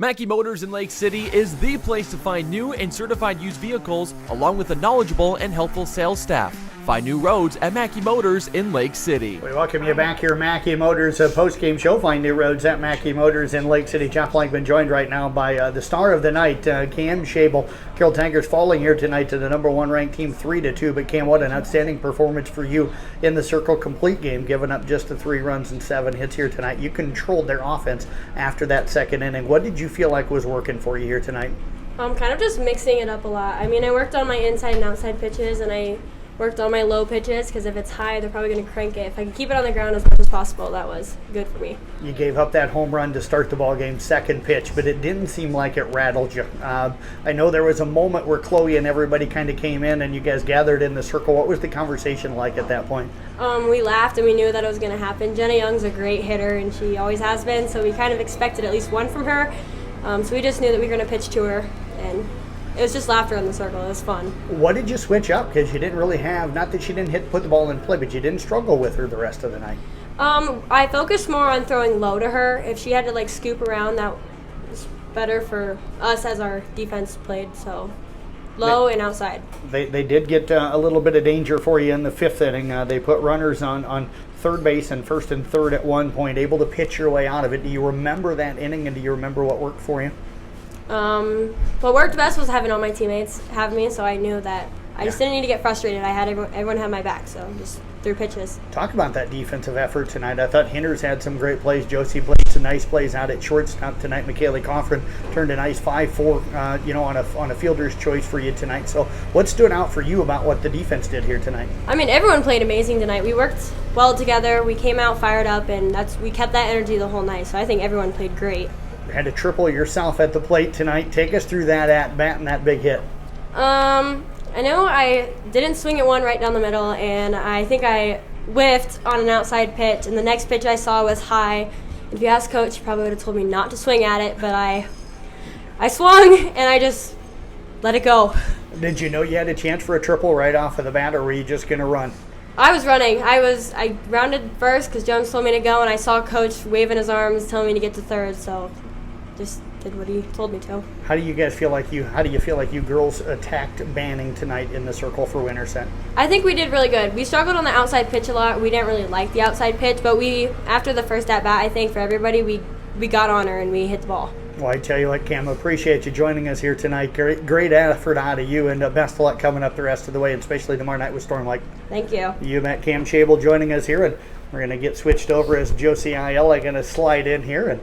Mackey Motors in Lake City is the place to find new and certified used vehicles, along with a knowledgeable and helpful sales staff. Find new roads at Mackey Motors in Lake City. We welcome you back here, Mackey Motors post-game show. Find new roads at Mackey Motors in Lake City. Jeff Blankman joined right now by the star of the night, Cam Schable. Carroll Tigers falling here tonight to the number one ranked team 3-2. But Cam, what an outstanding performance for you in the Circle Complete game, giving up just the 3 runs and 7 hits here tonight. You controlled their offense after that second inning. What did you feel like was working for you here tonight? Kind of just mixing it up a lot. I mean, I worked on my inside and outside pitches, and I worked on my low pitches because if it's high, they're probably going to crank it. If I can keep it on the ground as much as possible, that was good for me. You gave up that home run to start the ball game, second pitch, but it didn't seem like it rattled you. I know there was a moment where Chloe and everybody kind of came in and you guys gathered in the circle. What was the conversation like at that point? We laughed and we knew that it was going to happen. Jenna Young's a great hitter and she always has been, so we kind of expected at least one from her. So we just knew that we were going to pitch to her, and it was just laughter in the circle. It was fun. What did you switch up? Because you didn't really have, not that she didn't put the ball in play, but you didn't struggle with her the rest of the night. I focused more on throwing low to her. If she had to scoop around, that was better for us as our defense played. So low and outside. They did get a little bit of danger for you in the 5th inning. They put runners on third base and first and third at one point, able to pitch your way out of it. Do you remember that inning, and do you remember what worked for you? What worked best was having all my teammates have me, so I knew that I just didn't need to get frustrated. I had everyone had my back, so just threw pitches. Talk about that defensive effort tonight. I thought Hinders had some great plays. Josie played some nice plays out at shortstop tonight. Michaela Camryn turned a nice 5-4, on a fielder's choice for you tonight. So what stood out for you about what the defense did here tonight? I mean, everyone played amazing tonight. We worked well together. We came out fired up, and we kept that energy the whole night. So I think everyone played great. Had to triple yourself at the plate tonight. Take us through that at bat and that big hit. I know I didn't swing at one right down the middle, and I think I whiffed on an outside pitch, and the next pitch I saw was high. If you asked Coach, he probably would have told me not to swing at it, but I swung, and I just let it go. Did you know you had a chance for a triple right off of the bat, or were you just going to run? I was running. I rounded first because Jones told me to go, and I saw Coach waving his arms, telling me to get to third, so just did what he told me to. How do you feel like you girls attacked Banning tonight in the circle for Winterset? I think we did really good. We struggled on the outside pitch a lot. We didn't really like the outside pitch, but after the first at bat, I think for everybody, we got on her and we hit the ball. Well, I tell you what, Cam, appreciate you joining us here tonight. Great effort out of you, and best of luck coming up the rest of the way, and especially tomorrow night with Storm Lake. Thank you. You met Cam Schable joining us here, and we're going to get switched over as Josie Ayala going to slide in here, and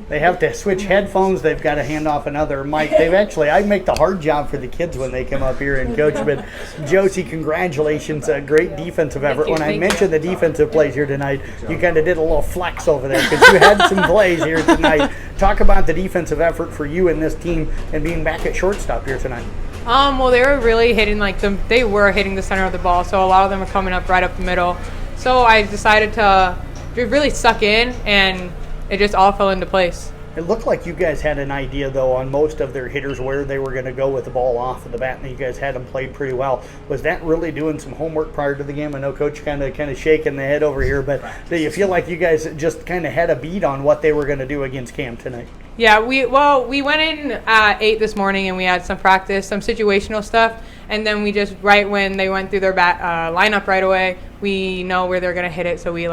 they have to switch headphones. They've got to hand off another mic. I make the hard job for the kids when they come up here and coach. But Josie, congratulations. A great defensive effort. When I mentioned the defensive plays here tonight, you kind of did a little flex over there because you had some plays here tonight. Talk about the defensive effort for you and this team and being back at shortstop here tonight. Well, they were really hitting they were hitting the center of the ball, so a lot of them were coming up right up the middle. So I decided to really suck in, and it just all fell into place. It looked like you guys had an idea, though, on most of their hitters where they were going to go with the ball off of the bat, and you guys had them played pretty well. Was that really doing some homework prior to the game? I know Coach kind of shaking the head over here, but do you feel like you guys just kind of had a beat on what they were going to do against Cam tonight? Yeah, we went in at 8 this morning, and we had some practice, some situational stuff, and then we just, right when they went through their lineup right away, we know where they're going to hit it, so we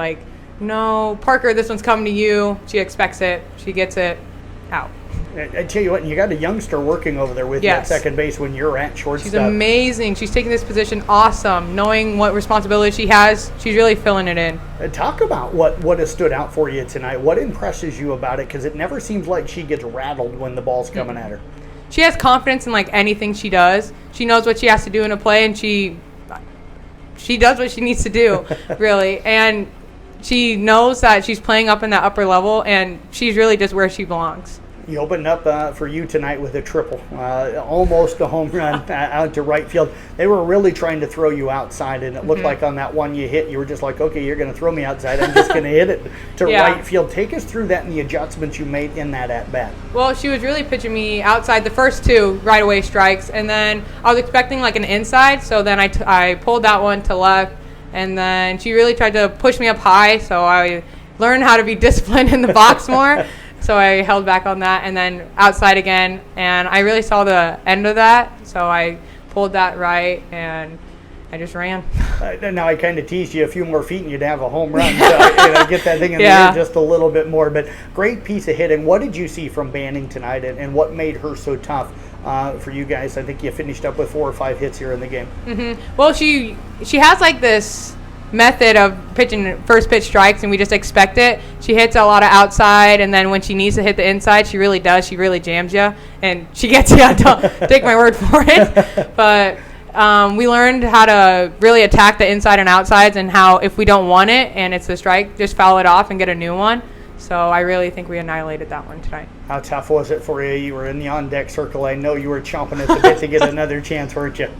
no, Parker, this one's coming to you. She expects it. She gets it out. I tell you what, you got a youngster working over there with you at second base when you're at shortstop. She's amazing. She's taking this position awesome. Knowing what responsibility she has, she's really filling it in. Talk about what has stood out for you tonight. What impresses you about it? Because it never seems like she gets rattled when the ball's coming at her. She has confidence in anything she does. She knows what she has to do in a play, and she does what she needs to do, really. And she knows that she's playing up in that upper level, and she's really just where she belongs. You opened up for you tonight with a triple, almost a home run out to right field. They were really trying to throw you outside, and it looked like on that one you hit, you were just like, okay, you're going to throw me outside. I'm just going to hit it to right field. Take us through that and the adjustments you made in that at-bat. Well, she was really pitching me outside the first 2 right away strikes, and then I was expecting an inside, so then I pulled that one to left, and then she really tried to push me up high, so I learned how to be disciplined in the box more. So I held back on that, and then outside again, and I really saw the end of that, so I pulled that right, and I just ran. Now I kind of teased you a few more feet and you'd have a home run. So get that thing in the Yeah. air just a little bit more. But great piece of hitting. What did you see from Banning tonight, and what made her so tough for you guys? I think you finished up with 4 or 5 hits here in the game. Mm-hmm. Well, she has like this method of pitching first pitch strikes, and we just expect it. She hits a lot of outside, and then when she needs to hit the inside, she really does. She really jams you, and she gets you. Don't take my word for it. But we learned how to really attack the inside and outsides, and how if we don't want it and it's the strike, just foul it off and get a new one. So I really think we annihilated that one tonight. How tough was it for you? You were in the on-deck circle. I know you were chomping at the bit to get another chance, weren't you?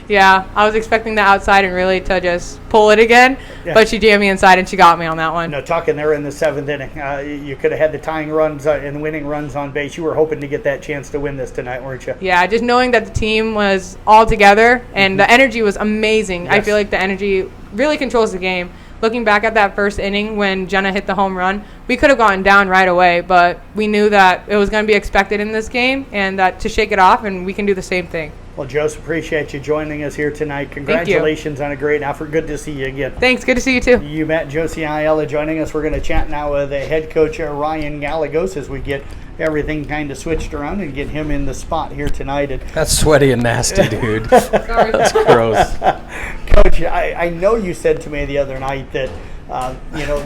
Yeah, I was expecting the outside and really to just pull it again, but she jammed me inside and she got me on that one. No, talking there in the 7th inning, you could have had the tying runs and winning runs on base. You were hoping to get that chance to win this tonight, weren't you? Yeah, just knowing that the team was all together and the energy was amazing. Yes. I feel like the energy really controls the game. Looking back at that first inning when Jenna hit the home run, we could have gotten down right away, but we knew that it was going to be expected in this game and that to shake it off, and we can do the same thing. Well, Josie, appreciate you joining us here tonight. Congratulations on a great effort. Good to see you again. Thanks. Good to see you, too. You met Josie Ayala joining us. We're going to chat now with the head coach, Ryan Gallegos, as we get everything kind of switched around and get him in the spot here tonight. And That's sweaty and nasty, dude. Sorry. That's gross. Coach, I know you said to me the other night that,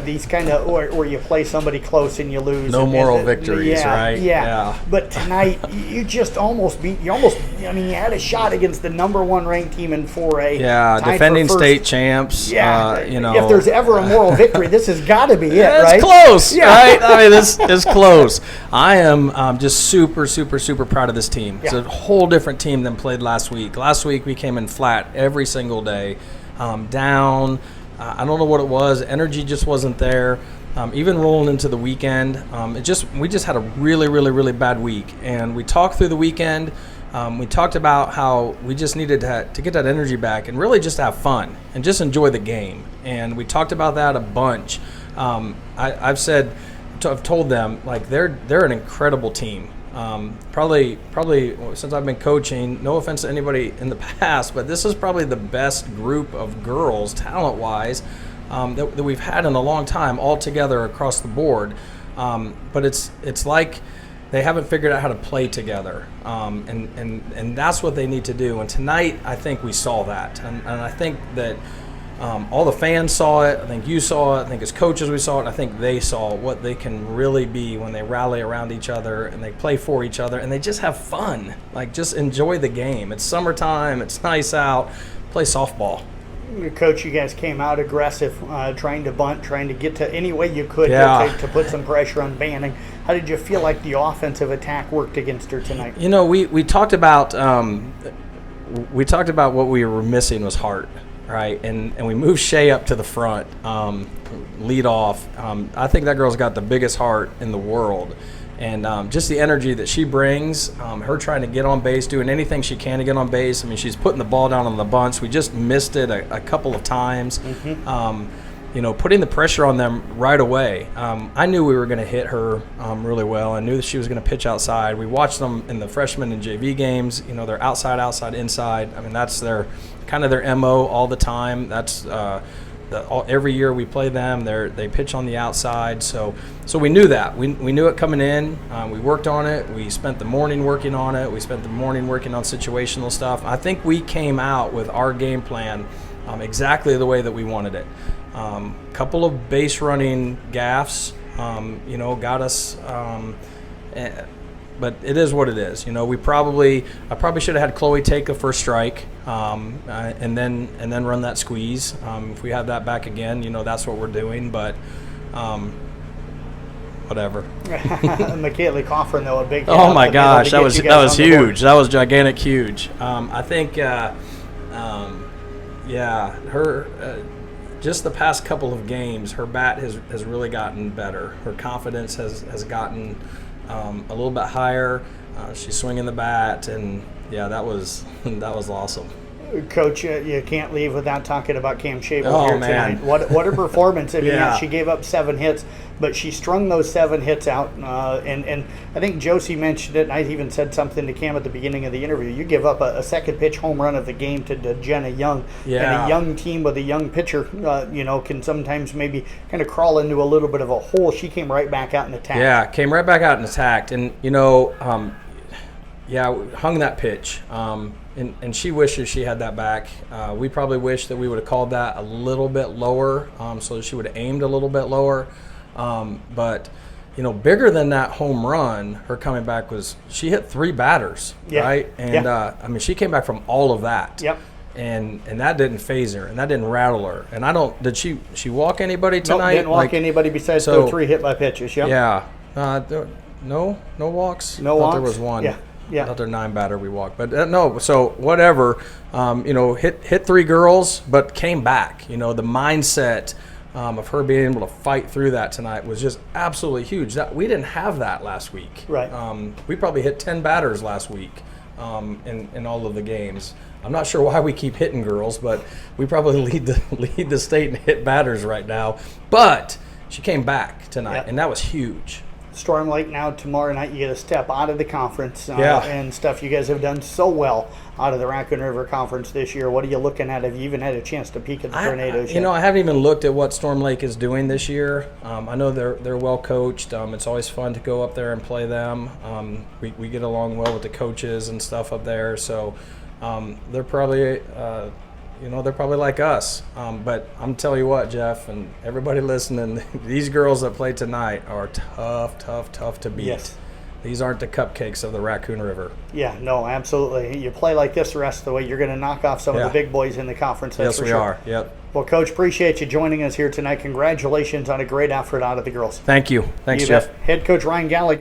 these kind of, where you play somebody close and you lose. No and moral the- victories, right? Yeah. But tonight, you just almost beat, you had a shot against the #1 ranked team in 4A. Yeah, tied for defending first. state champs. Yeah. If If there's ever a moral victory, this has got to be it, it's right? close, Yeah. right? I mean, this is close. I am just super, super, super proud of this team. It's Yeah. a whole different team than played last week. Last week, we came in flat every single day, down. I don't know what it was. Energy just wasn't there. Even rolling into the weekend, we just had a really, really, really bad week. And we talked through the weekend. We talked about how we just needed to get that energy back and really just have fun and just enjoy the game. And we talked about that a bunch. I've told them, like, they're an incredible team. Probably since I've been coaching, no offense to anybody in the past, but this is probably the best group of girls, talent-wise, that we've had in a long time, all together across the board. But it's like they haven't figured out how to play together, and that's what they need to do. And tonight, I think we saw that, and I think that all the fans saw it. I think you saw it. I think as coaches we saw it. I think they saw what they can really be when they rally around each other and they play for each other and they just have fun. Like, just enjoy the game. It's summertime. It's nice out. Play softball. Coach, you guys came out aggressive, trying to bunt, trying to get to any way you could to put some pressure on Banning. How did you feel like the offensive attack worked against her tonight? We talked about what we were missing was heart. Right, and we moved Shay up to the front, lead off. I think that girl's got the biggest heart in the world, and just the energy that she brings, her trying to get on base, doing anything she can to get on base. I mean, she's putting the ball down on the bunts. We just missed it a couple of times. Putting the pressure on them right away. I knew we were going to hit her really well. I knew that she was going to pitch outside. We watched them in the freshman and JV games. They're outside, inside. I mean, that's their MO all the time. That's every year we play them. They pitch on the outside. So we knew that. We knew it coming in. We worked on it. We spent the morning working on it. We spent the morning working on situational stuff. I think we came out with our game plan exactly the way that we wanted it. Couple of base running gaffes, got us. But it is what it is. I probably should have had Chloe take a first strike, and then run that squeeze. If we have that back again, that's what we're doing. But whatever. Michaela Coffin, though, a big. Oh my gosh, that was huge. That was gigantic, huge. I think, her. Just the past couple of games, her bat has really gotten better. Her confidence has gotten a little bit higher. She's swinging the bat, and that was awesome. Coach, you can't leave without talking about Cam Schable Oh, here man. tonight. What a performance! I mean, Yeah. she gave up 7 hits, but she strung those 7 hits out. And I think Josie mentioned it, and I even said something to Cam at the beginning of the interview. You give up a second pitch home run of the game to Jenna Young. Yeah. And a young team with a young pitcher, can sometimes maybe kind of crawl into a little bit of a hole. She came right back out and attacked. Yeah, came right back out and attacked. And, hung that pitch. And she wishes she had that back. We probably wish that we would have called that a little bit lower, so that she would have aimed a little bit lower. But, bigger than that home run, her coming back was she hit 3 batters, right? And, she came back from all of that. Yep. And that didn't phase her, and that didn't rattle her. And did she walk anybody Nope, tonight? didn't walk anybody besides the 3 hit by pitches. Yep. Yeah. No walks? No I thought walks? there was one. Yeah. Yeah. Another 9 batter we walked, but no. So whatever, hit 3 girls, but came back. The mindset of her being able to fight through that tonight was just absolutely huge. That we didn't have that last week. Right. We probably hit 10 batters last week in all of the games. I'm not sure why we keep hitting girls, but we probably lead the state in hit batters right now. But she came back tonight, and that was huge. Storm Lake now tomorrow night. You get a step out of the conference and stuff. You guys have done so well out of the Raccoon River Conference this year. What are you looking at? Have you even had a chance to peek at the Tornadoes yet? I haven't even looked at what Storm Lake is doing this year. I know they're well coached. It's always fun to go up there and play them. We get along well with the coaches and stuff up there. So they're probably they're probably like us. But I'm telling you what, Jeff, and everybody listening, these girls that play tonight are tough to beat. Yes. These aren't the cupcakes of the Raccoon River. Yeah, no, absolutely. You play like this the rest of the way, you're going to knock off some of the big boys in the conference. That's yes, for we sure. are. Yep. Well, Coach, appreciate you joining us here tonight. Congratulations on a great effort out of the girls. Thank you. Thanks, You Jeff. bet. Head Coach Ryan Gallegos.